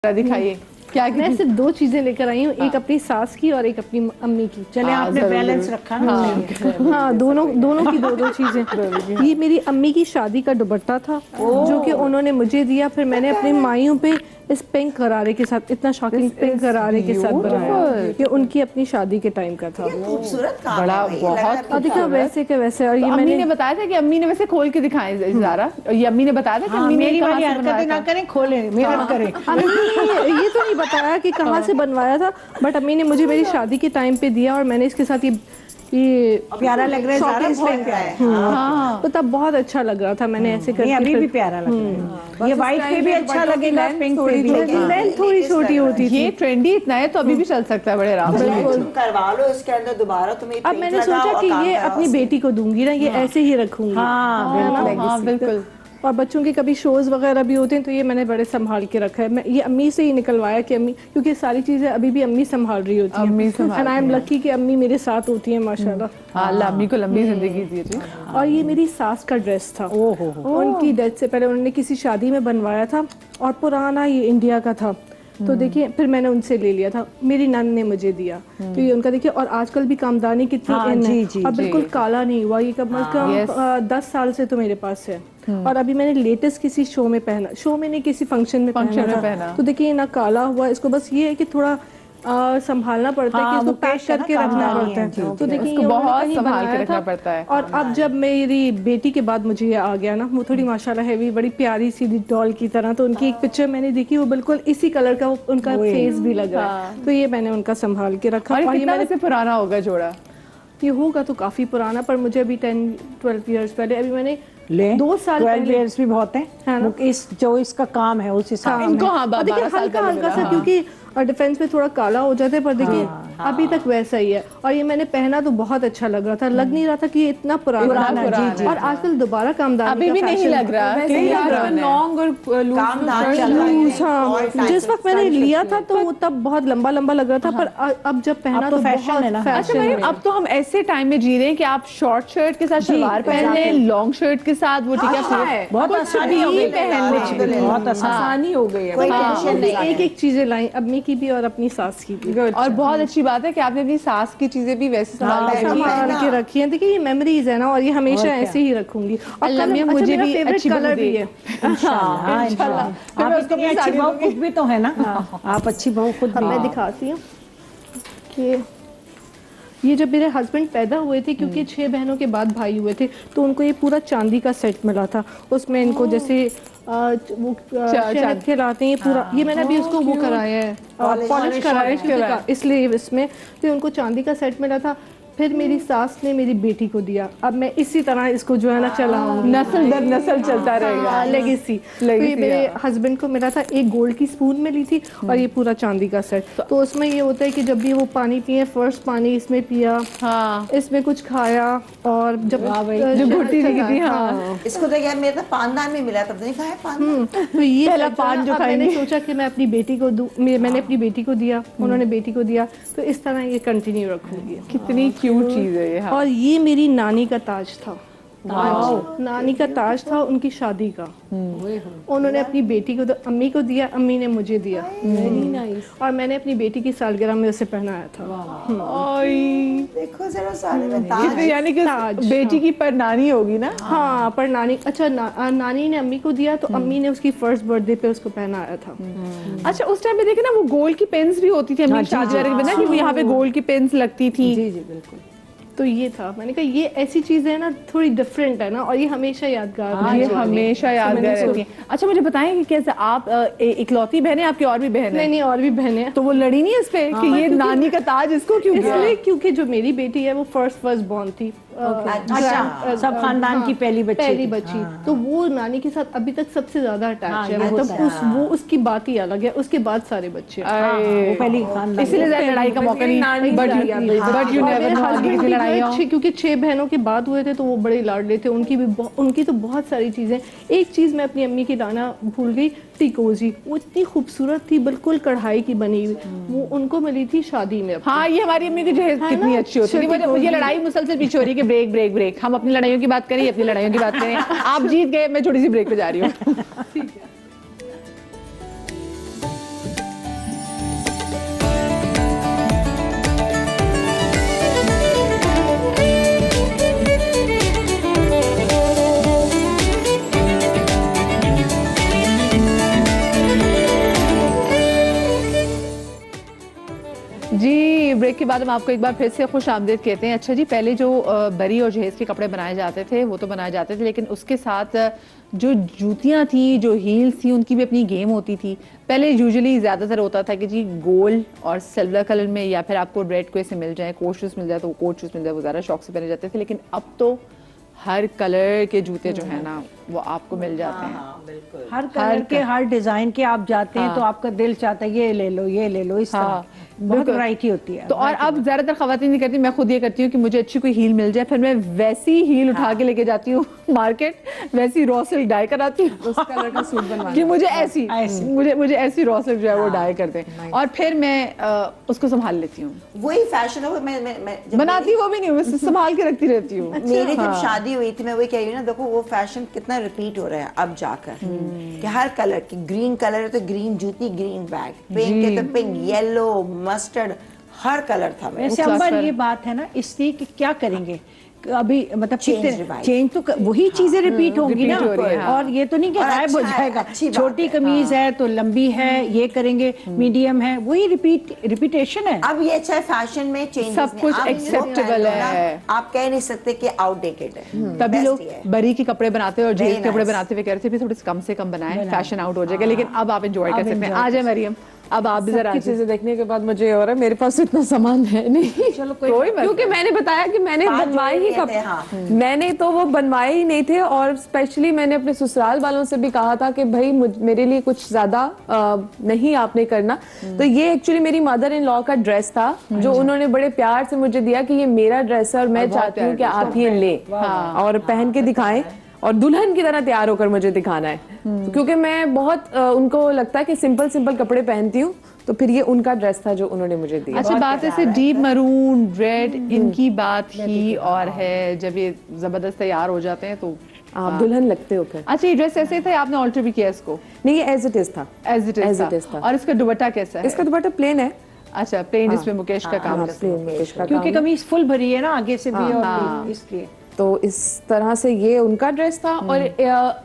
दिखाइए क्या मैं सिर्फ दो चीजें लेकर आई हूँ, एक अपनी सास की और एक अपनी अम्मी की। चले आपने बैलेंस रखा ना। हाँ, दोनों की दो चीजें। ये मेरी अम्मी की शादी का दुपट्टा था जो कि उन्होंने मुझे दिया, फिर मैंने अपनी माइयों पे इस पिंक गरारे के साथ, इतना शॉकिंग पिंक गरारे के साथ बनाया। ये उनकी अपनी शादी के टाइम का था। खूबसूरत काम बड़ा है, बहुत देखा वैसे के वैसे। और ये अम्मी ने बताया था कि अम्मी ने वैसे खोल के दिखाए ज़ारा, ये अम्मी ने बताया था कि अम्मी ने मेरी कहाँ वाली से हरकतें बनवाया ना था। करें, खोले मेहनत करें। अम्मी ये तो नहीं बताया कि कहाँ से बनवाया था, बट अम्मी ने मुझे मेरी शादी के टाइम पे दिया और मैंने इसके साथ ये प्यारा लग रहा है ज़ारा, शॉपिंग बहुत प्यारा है। हाँ, तो तब बहुत अच्छा लग रहा था। मैंने ऐसे करके अभी भी फिर- प्यारा लग रहा है। ये व्हाइट पे भी अच्छा लगेगा, पिंक पे भी। लेंथ थोड़ी छोटी होती थी। ये ट्रेंडी इतना है तो अभी भी चल सकता है बड़े आराम से। तुम करवा लो इसके अंदर दोबारा, तुम्हें अब मैंने सोचा कि ये अपनी बेटी को दूंगी ना, ये ऐसे ही रखूंगी। हाँ बिल्कुल। और बच्चों के कभी शोज वगैरह भी होते हैं तो ये मैंने बड़े संभाल के रखा है। मैं ये अम्मी से ही निकलवाया कि अम्मी, क्योंकि सारी चीजें अभी भी अम्मी संभाल रही होती हैं। एंड आई एम लकी कि अम्मी मेरे साथ होती हैं माशाल्लाह। हाँ, अल्लाह अम्मी को लंबी जिंदगी दीजिए। और ये मेरी सास का ड्रेस था। उनकी डेथ से पहले उन्होंने किसी शादी में बनवाया था और पुराना ये इंडिया का था। तो देखिए फिर मैंने उनसे ले लिया था, मेरी नन ने मुझे दिया। तो ये उनका देखिए, और आजकल भी कामदानी कितनी इन है और बिल्कुल काला नहीं हुआ। ये कम से कम 10 साल से तो मेरे पास है। और अभी मैंने लेटेस्ट किसी शो में पहना, शो में नहीं किसी फंक्शन में पहना। तो देखिए ना काला हुआ, इसको बस ये है कि थोड़ा संभालना पड़ता है कि इसको पैक करके रखना पड़ता है। तो देखिए ये बहुत संभाल के रखना पड़ता है। और अब जब मेरी बेटी के बाद मुझे ये आ गया ना, वो थोड़ी माशाल्लाह हैवी, बड़ी प्यारी सी डॉल की तरह। तो उनकी एक पिक्चर मैंने देखी, वो बिल्कुल इसी कलर का उनका फेस भी लगा। तो ये मैंने उनका संभाल के रखा। और ये मैंने से पुराना होगा जोड़ा, ये होगा तो काफी पुराना, पर मुझे अभी 10-12 इयर्स पहले, अभी मैंने 2 साल 12 इयर्स भी बहुत है ना? इस जो इसका काम है उस हिसाब से इनको हाँ देखिए हल्का हल्का सा, क्योंकि डिफेंस में थोड़ा काला हो जाता है, पर देखिए अभी तक वैसा ही है। और ये मैंने पहना तो बहुत अच्छा लग रहा था, लग नहीं रहा था कि ये इतना पुराना है। और आजकल दोबारा कामदानी अभी भी नहीं लग रहा, लॉन्ग और जिस वक्त मैंने लिया था तो वो तब बहुत लंबा लंबा लग रहा था, पर अब जब पहना तो फैशन है ना। अच्छा मैम, अब तो हम ऐसे टाइम में जी रहे हैं कि आप शॉर्ट शर्ट के साथ सलवार पहन लें, लॉन्ग शर्ट के साथ वो ठीक है, बहुत आसानी हो गई, बहुत आसानी हो गई है। कोई टेंशन नहीं है। एक एक चीजें लाई, अम्मी की भी और अपनी सास की भी। और बहुत अच्छी बात है कि आपने अपनी सास की चीजें भी वैसे संभाल के रखी हैं। देखिए ये मेमोरीज है ना, और ये हमेशा ऐसे ही रखूंगी। और मुझे भी अच्छी कलर भी है। आप इसको अच्छी बहू खुद भी तो है ना, आप अच्छी बहू खुद भी। मैं दिखाती हूँ कि ये जब मेरे हस्बैंड पैदा हुए थे, क्योंकि 6 बहनों के बाद भाई हुए थे, तो उनको ये पूरा चांदी का सेट मिला था। उसमें इनको जैसे वो शहद खिलाते हैं पूरा, ये मैंने अभी उसको वो कराया है, पॉलिश कराया है, इसलिए इसमें तो उनको चांदी का सेट मिला था। फिर मेरी सास ने मेरी बेटी को दिया। अब मैं इसी तरह इसको जो है ना चलाऊंगी, नस्ल दर नस्ल चलता रहेगा। लेगेसी। तो ये मेरे हस्बैंड को मिला था, एक गोल्ड की स्पून मिली थी और ये पूरा चांदी का सेट। तो उसमें ये होता है कि जब भी वो पानी पिए, फर्स्ट पानी इसमें पिया, इसमें कुछ खाया, और जब घुट्टी लगी थी, इसको तो यार मेरे तो पानदान में मिला, तब नहीं खाया पान। तो ये पहला पान जो मैंने सोचा कि मैं अपनी बेटी को दूं, मैंने अपनी बेटी को दिया, उन्होंने बेटी को दिया, तो इस तरह ये कंटिन्यू रखूंगी। कितनी क्यूट चीज है ये। और ये मेरी नानी का ताज था। नानी का ताज था उनकी शादी का। उन्होंने अपनी बेटी को, अम्मी को दिया, अम्मी ने मुझे दिया। और मैंने अपनी बेटी की सालगिरह में उसे पहनाया था। देखो जरा सारे में ताज, यानी कि बेटी की परनानी होगी ना। हाँ, पर नानी, अच्छा नानी ने अम्मी को दिया, तो अम्मी ने उसकी फर्स्ट बर्थडे पे उसको पहनाया था। अच्छा उस टाइम पे देखे ना, वो गोल्ड की पेन्स भी होती थी अम्मी की शादी में ना, कि यहाँ पे गोल्ड की पेन्स लगती थी। जी जी बिल्कुल। तो ये था, मैंने कहा ये ऐसी चीजें है ना, थोड़ी डिफरेंट है ना, और ये हमेशा यादगार ये हमेशा यादगार रहती है। अच्छा मुझे बताएं कि कैसे आप इकलौती बहन है, आपकी और भी बहन है? नहीं, और भी बहनें हैं। तो वो लड़ी नहीं इस पे कि ये नानी का ताज इसको क्यों दिया? इसलिए क्योंकि जो मेरी बेटी है वो फर्स्ट बॉर्न थी। अच्छा, सब खानदान की पहली बच्ची। तो वो नानी के साथ अभी तक सबसे ज्यादा अटैच है। मतलब वो उसकी बात ही अलग है, उसके बाद सारे बच्चे। वो पहली खानदान, इसलिए लड़ाई का मौका नहीं, बट यू नेवर, क्योंकि 6 बहनों के बाद हुए थे तो वो बड़े लाडले थे। उनकी तो बहुत सारी चीजें। एक चीज मैं अपनी अम्मी की लाना भूल गई, टिकोजी। वो इतनी खूबसूरत थी, बिल्कुल कढ़ाई की बनी हुई। वो उनको मिली थी शादी में। हाँ, ये हमारी अम्मी की जहेज कितनी अच्छी होती थी। ये लड़ाई मुसलसल पीछे हो रही है, ब्रेक ब्रेक ब्रेक। हम अपनी लड़ाइयों की बात करें, अपनी लड़ाइयों की बात करें। आप जीत गए, मैं छोटी सी ब्रेक पे जा रही हूँ। जी ब्रेक के बाद हम आपको एक बार फिर से खुश आमदीद कहते हैं। अच्छा जी, पहले जो बरी और जहेज के कपड़े बनाए जाते थे वो तो बनाए जाते थे, लेकिन उसके साथ जो जूतियां थी, जो हील्स थी, उनकी भी अपनी गेम होती थी। पहले यूजुअली ज़्यादातर होता था कि जी गोल्ड और सिल्वर कलर में, या फिर आपको रेड कोई से मिल जाए, कोट शूज़ मिल जाए तो कोट शूज़ मिल जाए, वो ज़्यादा शौक से पहने जाते थे। लेकिन अब तो हर कलर के जूते जो है ना वो आपको मिल जाते हैं। बिल्कुल। हर कलर के, हर डिजाइन के आप जाते हैं तो आपका दिल चाहता है ये ले लो, ये ले लो, इस तरह बहुत वैरायटी होती है। तो और अब ज्यादातर खवातीन नहीं करती, मैं खुद ये करती हूँ कि मुझे अच्छी कोई हील मिल जाए, फिर मैं वैसी हील उठा के लेके जाती हूँ मार्केट, वैसी रॉ सिल्क डाई कराती हूँ उस कलर का सूट बनवा कि मुझे ऐसी रॉ सिल्क जो है वो डाई कर दें, और फिर मैं उसको संभाल लेती हूँ। वही फैशन है। मैं जब बनाती वो भी नहीं, मैं संभाल के रखती रहती हूँ। मेरी जब शादी हुई थी, मैं वही कह रही हूँ ना, देखो वो फैशन कितना रिपीट हो रहा है अब जाकर, कि हर कलर की, ग्रीन कलर है तो ग्रीन जूती, ग्रीन बैग, पिंक है तो पिंक, येलो, मस्टर्ड, हर कलर था। वैसे अंबर ये बात है ना इसलिए कि क्या करेंगे अभी, मतलब चेंज तो वही चीजें रिपीट होंगी ना, और ये तो नहीं कि गायब हो जाएगा। छोटी कमीज है तो लंबी है, ये करेंगे, मीडियम है, वही रिपीटेशन है। अब ये चाहे फैशन में चेंज, सब कुछ एक्सेप्टेबल है, आप कह नहीं सकते कि आउटडेटेड है। तभी लोग बरी के कपड़े बनाते हैं और जहेज के कपड़े बनाते हुए कह रहे थे भी थोड़े कम से कम बनाएं, फैशन आउट हो जाएगा। लेकिन अब आप एंजॉय कर सकते हैं। आ जाए मरियम, अब आप भी जरा चीजें देखने के बाद मुझे और है, मेरे पास इतना सामान है नहीं। चलो कोई क्योंकि मैंने बताया कि मैंने बनवाए ही मैंने तो वो बनवाए ही नहीं थे, और स्पेशली मैंने अपने ससुराल वालों से भी कहा था कि भाई मेरे लिए कुछ ज्यादा नहीं आपने करना। तो ये एक्चुअली मेरी मदर इन लॉ का ड्रेस था जो उन्होंने बड़े प्यार से मुझे दिया कि ये मेरा ड्रेस है और मैं चाहती हूँ कि आप ये लें और पहन के दिखाएं और दुल्हन की तरह तैयार होकर मुझे दिखाना है। तो क्योंकि मैं बहुत उनको लगता है कि सिंपल कपड़े पहनती हूँ, तो फिर ये उनका ड्रेस था जो उन्होंने मुझे दिया। अच्छा, बात ऐसे डीप मरून रेड इनकी बात ही और है, जब ये जबरदस्त तैयार हो जाते हैं तो आप दुल्हन लगते हो फिर। अच्छा, ये ड्रेस ऐसे थे, आपने ऑल्टर भी किया इसको? नहीं, ये एज इट इज था। एज इट इज था। और इसका दुपट्टा कैसा है? इसका दुपट्टा प्लेन है। अच्छा, प्लेन, जिसमें मुकेश का काम है, क्योंकि कमीज फुल भरी है ना आगे से भी, और इसलिए तो इस तरह से ये उनका ड्रेस था। और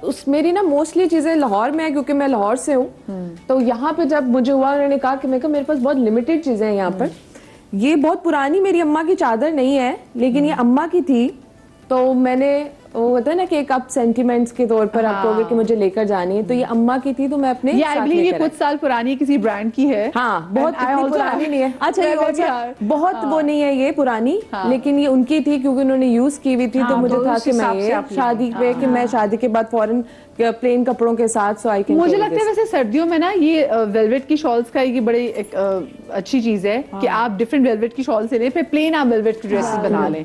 उस मेरी ना मोस्टली चीजें लाहौर में है, क्योंकि मैं लाहौर से हूँ। तो यहाँ पे जब मुझे हुआ, उन्होंने कहा कि मेरे पास बहुत लिमिटेड चीजें हैं यहाँ पर। ये बहुत पुरानी मेरी अम्मा की चादर नहीं है, लेकिन ये अम्मा की थी, तो मैंने वो होता है ना कि एक आप सेंटिमेंट्स के तौर पर आपको अगर कि मुझे लेकर जानी है, तो ये अम्मा की थी, तो मैं अपने ये आई बिलीव ये कुछ साल पुरानी किसी ब्रांड की है। हाँ, बहुत पुरानी नहीं है। अच्छा, ये बहुत वो नहीं है ये पुरानी, लेकिन ये उनकी थी क्योंकि उन्होंने यूज की हुई थी। तो मुझे था कि मैं ये शादी पे, कि मैं शादी के बाद फौरन प्लेन कपड़ों के साथ, सो आई कैन। मुझे लगता है वैसे सर्दियों में ना ये वेलवेट की शॉल्स का ये बड़ी एक अच्छी चीज है कि आप डिफरेंट वेलवेट की शॉल से ले, फिर प्लेन आप वेलवेट की ड्रेसेस बना लें,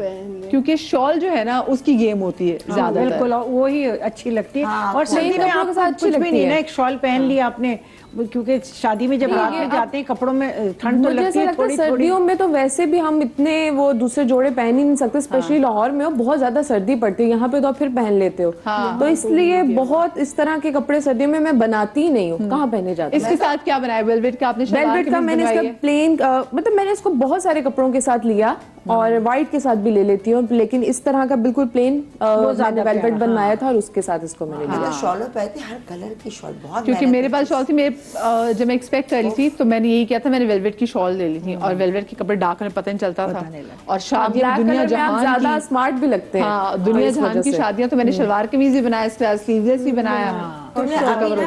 क्योंकि शॉल जो है ना उसकी गेम होती है ज्यादा। बिल्कुल, वो ही अच्छी लगती है। और सर्दी में आप कुछ भी नहीं ना, एक शॉल पहन लिया आपने, क्योंकि शादी में जब रात में जाते हैं कपड़ों में ठंड तो लगती है थोड़ी। सर्दियों में तो वैसे भी हम इतने वो दूसरे जोड़े पहन ही नहीं सकते, स्पेशली लाहौर में बहुत ज्यादा सर्दी पड़ती है। यहाँ पे तो आप फिर पहन लेते हो, तो इसलिए बहुत इस तरह के कपड़े सर्दियों में मैं बनाती ही नहीं हूँ। कहाँ पहने जाते हैं? इसके साथ क्या बनाया? वेलवेट का आपने? वेलवेट का मैंने इसका प्लेन, मतलब मैंने इसको बहुत सारे कपड़ों के साथ लिया और व्हाइट के साथ भी ले लेती हूँ, लेकिन इस तरह का बिल्कुल प्लेन मैंने वेलवेट बनवाया था और उसके साथ इसको मैंने लिया। शॉल पहनती हर कलर की शॉल, बहुत क्योंकि मेरे पास शॉल थी, मेरे जब मैं एक्सपेक्ट कर रही थी तो मैंने यही किया था, मैंने वेलवेट की शॉल ले ली थी, और वेलवेट के कपड़े डार्क कलर पता नहीं चलता था। और शादियां दुनिया जहां ज्यादा स्मार्ट भी लगते हैं। हाँ, दुनिया जहां की शादियां, तो मैंने शलवार कमीज भी बनाया, स्लीवलेस भी बनाया।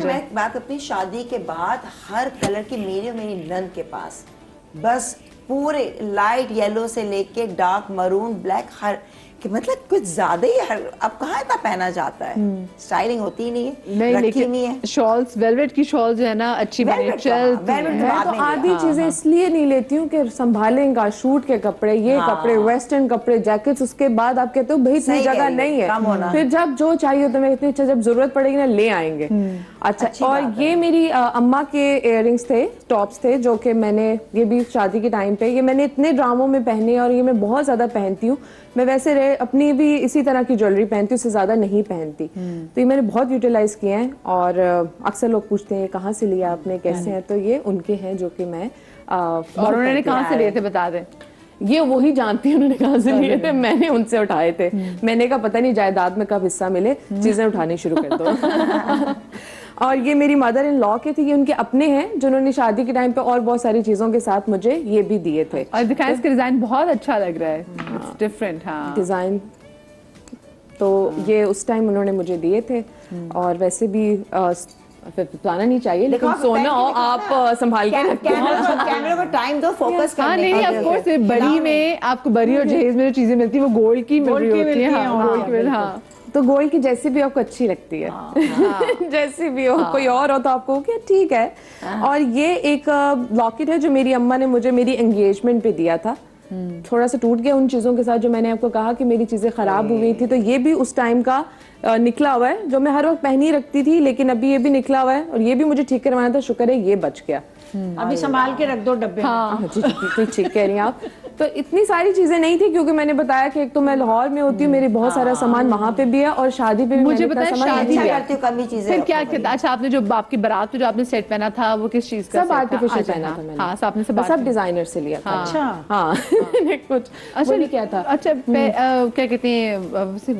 मैं बात अपनी शादी के बाद हर कलर की, मेरी और मेरी नंद के पास बस पूरे लाइट येलो से लेके डार्क मरून ब्लैक, हर कि मतलब कुछ ज्यादा ही अब कहाँ इतना पहना जाता है, स्टाइलिंग होती ही नहीं है, नहीं, लेकिन शॉल्स, वेलवेट की शॉल्स जो है ना अच्छी बनी चलती है। मैं तो आधी चीजें इसलिए नहीं लेती हूँ कि संभालेंगे शूट के कपड़े, ये कपड़े, वेस्टर्न कपड़े, जैकेट्स, उसके बाद आप कहते हो भाई इतनी जगह नहीं है, फिर जब जो चाहिए तो मैं इतनी, अच्छा जब जरूरत पड़ेगी ना ले आएंगे। अच्छा, और ये मेरी अम्मा के इयररिंग्स थे, टॉप्स थे, जो कि मैंने ये भी शादी के टाइम पे, ये मैंने इतने ड्रामों में पहने और ये मैं बहुत ज्यादा पहनती हूँ। मैं वैसे अपनी भी इसी तरह की ज्वेलरी पहनती हूँ, उससे ज्यादा नहीं पहनती। तो ये मैंने बहुत यूटिलाइज किए हैं, और अक्सर लोग पूछते हैं कहाँ से लिया आपने, कैसे हैं, तो ये उनके हैं जो कि मैं। और उन्होंने कहाँ से लिए थे बता दें? ये वही जानती है उन्होंने कहाँ से लिए थे, मैंने उनसे उठाए थे। मैंने कहा पता नहीं जायदाद में कब हिस्सा मिले, चीजें उठानी शुरू कर दो। और ये मेरी मदर इन लॉ के थे, ये उनके अपने हैं जिन्होंने शादी के टाइम पे और बहुत सारी चीजों के साथ मुझे ये भी दिए थे। और दिखाएं, इसका डिजाइन बहुत अच्छा लग रहा है, इट्स डिफरेंट। हाँ, डिजाइन तो ये उस टाइम उन्होंने मुझे दिए थे। और वैसे भी फिर बताना नहीं चाहिए, लेकिन देखो, सोना देखो, हो आप संभाल के रखते हैं। कैमरे को टाइम दो, फोकस हाँ करने नहीं, ऑफ कोर्स बरी में आपको बरी और जहेज में जो चीजें मिलती है वो गोल्ड की मिल रही होती है। हाँ, गोल्ड की। हाँ, तो गोल्ड की जैसी भी आपको अच्छी लगती है, जैसी भी हो, कोई और हो तो आपको क्या ठीक है। और ये एक लॉकेट है जो मेरी अम्मा ने मुझे मेरी एंगेजमेंट पे दिया था। थोड़ा सा टूट गया उन चीजों के साथ, जो मैंने आपको कहा कि मेरी चीजें खराब हो गई थी, तो ये भी उस टाइम का निकला हुआ है, जो मैं हर वक्त पहनी रखती थी, लेकिन अभी ये भी निकला हुआ है और ये भी मुझे ठीक करवाना था, शुक्र है ये बच गया। अभी संभाल के रख दो डब्बे में। हाँ जी, बिल्कुल ठीक कह रही हैं आप। तो इतनी सारी चीजें नहीं थी, क्योंकि मैंने बताया कि एक तो मैं लाहौर में होती हूँ, मेरे बहुत सारा सामान वहाँ पे भी है और शादी पे भी मुझे मैंने बताएं, इतना सामान शादी नहीं लिया। करती हूँ, कमी चीजें फिर क्या किया? अच्छा, आपने जो आपकी बारात पे जो आपने सेट पहना था वो किस चीज का सब set था? आर्टिफिशियल अच्छा, पहना हाँ, था मैंने। हाँ, सब आपने सब डिजाइनर से लिया था। अच्छा। हाँ मैंने कुछ अच्छा वही क्या था। अच्छा, क्या कहते हैं, वैसे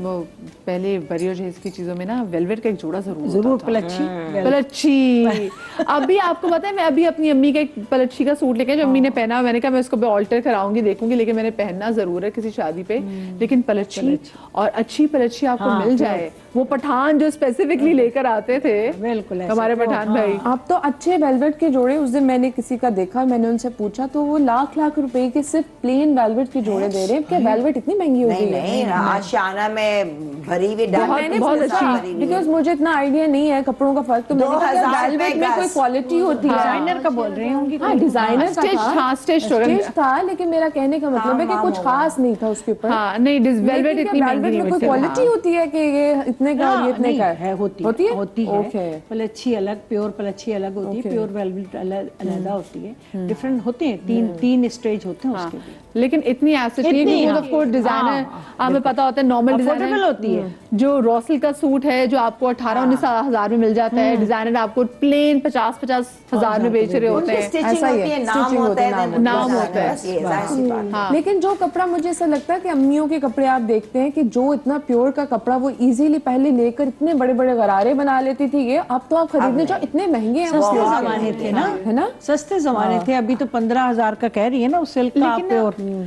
पहले बरी और जहेज की चीजों में ना वेलवेट का एक जोड़ा जरूर होता था। पलच्छी। अभी आपको पता है, मैं अभी अपनी अम्मी का एक पलच्छी का सूट लेके, जो अम्मी ने पहना, मैंने कहा मैं इसको ऑल्टर कराऊंगी, देखूंगी, लेकिन मैंने पहनना जरूर है किसी शादी पे। लेकिन पलच्छी और अच्छी पलच्छी आपको मिल जाए, वो पठान जो स्पेसिफिकली लेकर आते थे, बिल्कुल ऐसे। हमारे पठान भाई। आप तो अच्छे वेलवेट के जोड़े, उस दिन मैंने किसी का देखा, मैंने उनसे पूछा तो वो लाख लाख रुपए के सिर्फ प्लेन वेलवेट के जोड़े दे रहे हैं। क्या वेलवेट इतनी महंगी हो नहीं गई है? नहीं, आशियाना में भरी हुई मैंने बहुत पूछा, अच्छी। बिकॉज मुझे इतना आइडिया नहीं है कपड़ों का फर्क, तो मैंने कहा 2000 वेलवेट में कोई क्वालिटी होती है। डिजाइनर का बोल रही होंगी। हाँ, डिजाइनर का स्टिच, था। हाँ, स्टिच स्टिच था, लेकिन मेरा कहने का मतलब है कि कुछ खास नहीं था उसके ऊपर। हाँ नहीं, वेलवेट इतनी महंगी वेलवेट नहीं में कोई मिलती। क्वालिटी होती है कि ये इतने का और ये इतने का है, होती है? है। ओके। पलच्छी अलग, प्योर पलच्छी अलग होती है, प्योर वेलवेट अलग होती है। डिफरेंट होते हैं, तीन स्टेज होते हैं उसके भी। लेकिन इतनी एसिड नहीं है, इतनी, क्योंकि हाँ। ऑफ कोर्स डिजाइनर हमें पता होता है, नॉर्मल Affordable डिजाइनर होती है। जो रॉसल का सूट है जो आपको 18-19 हजार में मिल जाता है, डिजाइनर आपको प्लेन 50-50 हजार में बेच रहे होते हैं। स्टिचिंग ऐसा ही होती है, है, नाम stitching होता होता है, है, नाम होता है। बस ये जाहिर सी बात है। लेकिन जो कपड़ा मुझे ऐसा लगता है कि अम्मियों के कपड़े आप देखते हैं कि जो इतना प्योर का कपड़ा वो इजीली पहले लेकर इतने बड़े बड़े गरारे बना लेती थी, ये अब तो आप खरीदने जाओ इतने महंगे हैं। सस्ते वो जमाने थे ना, है ना? सस्ते जमाने थे। अभी तो 15,000 का कह रही है ना उस सिल्क का प्योर।